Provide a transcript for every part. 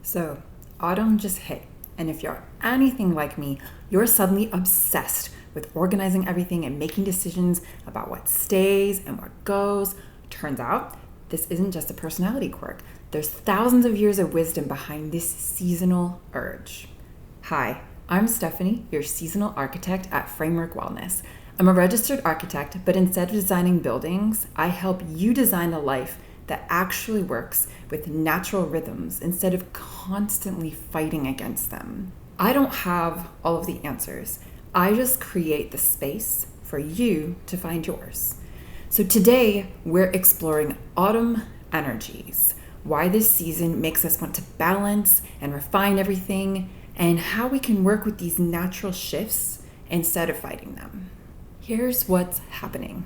So, autumn just hit, and if you're anything like me, you're suddenly obsessed with organizing everything and making decisions about what stays and what goes. Turns out, this isn't just a personality quirk. There's thousands of years of wisdom behind this seasonal urge. Hi, I'm Stefanie, your seasonal architect at Framework Wellness. I'm a registered architect, but instead of designing buildings, I help you design a life that actually works with natural rhythms instead of constantly fighting against them. I don't have all of the answers. I just create the space for you to find yours. So today we're exploring autumn energies, why this season makes us want to balance and refine everything, and how we can work with these natural shifts instead of fighting them. Here's what's happening.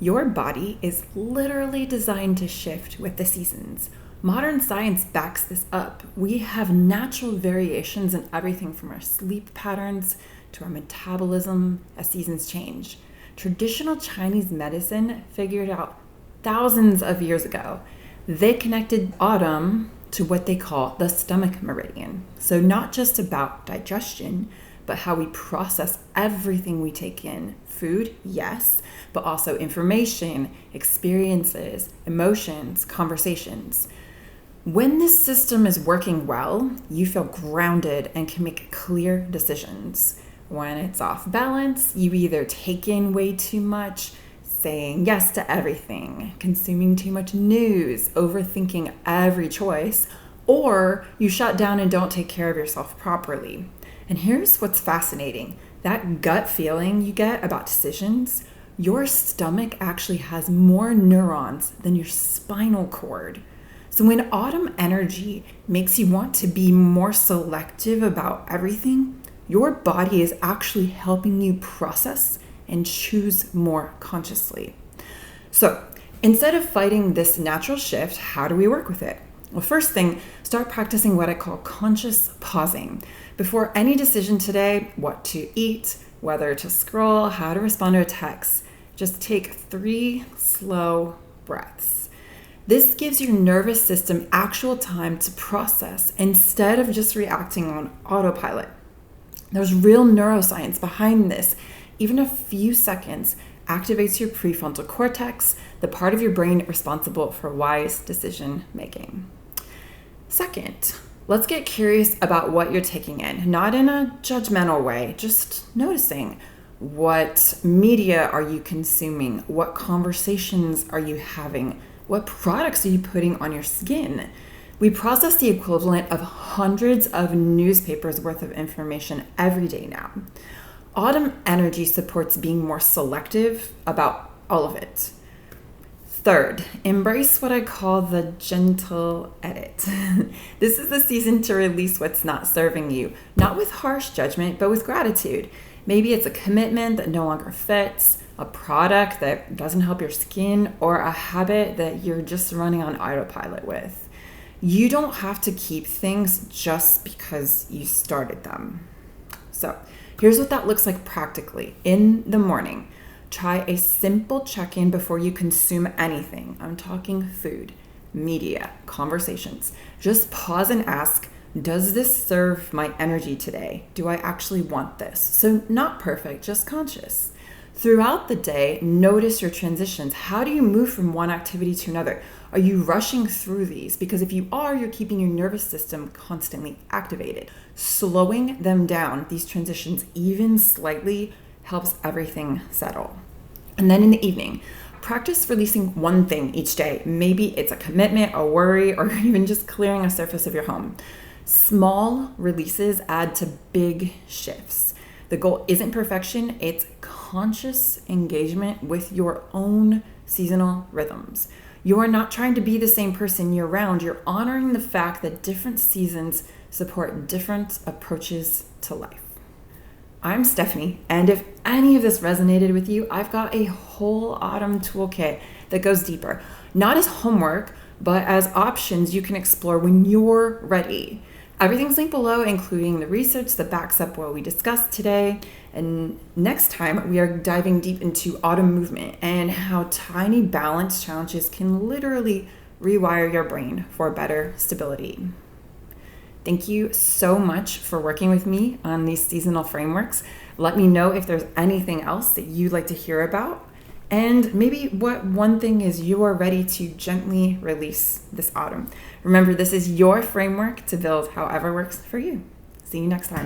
Your body is literally designed to shift with the seasons. Modern science backs this up. We have natural variations in everything from our sleep patterns to our metabolism as seasons change. Traditional Chinese medicine figured out thousands of years ago. They connected autumn to what they call the stomach meridian. So not just about digestion, but how we process everything we take in. Food, yes, but also information, experiences, emotions, conversations. When this system is working well, you feel grounded and can make clear decisions. When it's off balance, you either take in way too much, saying yes to everything, consuming too much news, overthinking every choice, or you shut down and don't take care of yourself properly. And here's what's fascinating. That gut feeling you get about decisions, your stomach actually has more neurons than your spinal cord. So when autumn energy makes you want to be more selective about everything, your body is actually helping you process and choose more consciously. So instead of fighting this natural shift, how do we work with it? Well, first thing, start practicing what I call conscious pausing. Before any decision today, what to eat, whether to scroll, how to respond to a text, just take 3 slow breaths. This gives your nervous system actual time to process instead of just reacting on autopilot. There's real neuroscience behind this. Even a few seconds activates your prefrontal cortex, the part of your brain responsible for wise decision making. Second, let's get curious about what you're taking in, not in a judgmental way, just noticing. What media are you consuming? What conversations are you having? What products are you putting on your skin? We process the equivalent of hundreds of newspapers worth of information every day now. Autumn energy supports being more selective about all of it. Third, embrace what I call the gentle edit. This is the season to release what's not serving you, not with harsh judgment, but with gratitude. Maybe it's a commitment that no longer fits, a product that doesn't help your skin, or a habit that you're just running on autopilot with. You don't have to keep things just because you started them. So here's what that looks like practically. In the morning, try a simple check-in before you consume anything. I'm talking food, media, conversations. Just pause and ask, does this serve my energy today? Do I actually want this? So not perfect, just conscious. Throughout the day, notice your transitions. How do you move from one activity to another? Are you rushing through these? Because if you are, you're keeping your nervous system constantly activated. Slowing them down, these transitions even slightly, helps everything settle. And then in the evening, practice releasing one thing each day. Maybe it's a commitment, a worry, or even just clearing a surface of your home. Small releases add to big shifts. The goal isn't perfection, it's conscious engagement with your own seasonal rhythms. You are not trying to be the same person year round. You're honoring the fact that different seasons support different approaches to life. I'm Stefanie, and if any of this resonated with you, I've got a whole autumn toolkit that goes deeper, not as homework, but as options you can explore when you're ready. Everything's linked below, including the research that backs up what we discussed today. And next time, we are diving deep into autumn movement and how tiny balance challenges can literally rewire your brain for better stability. Thank you so much for working with me on these seasonal frameworks. Let me know if there's anything else that you'd like to hear about, and maybe what one thing is you are ready to gently release this autumn. Remember, this is your framework to build however works for you. See you next time.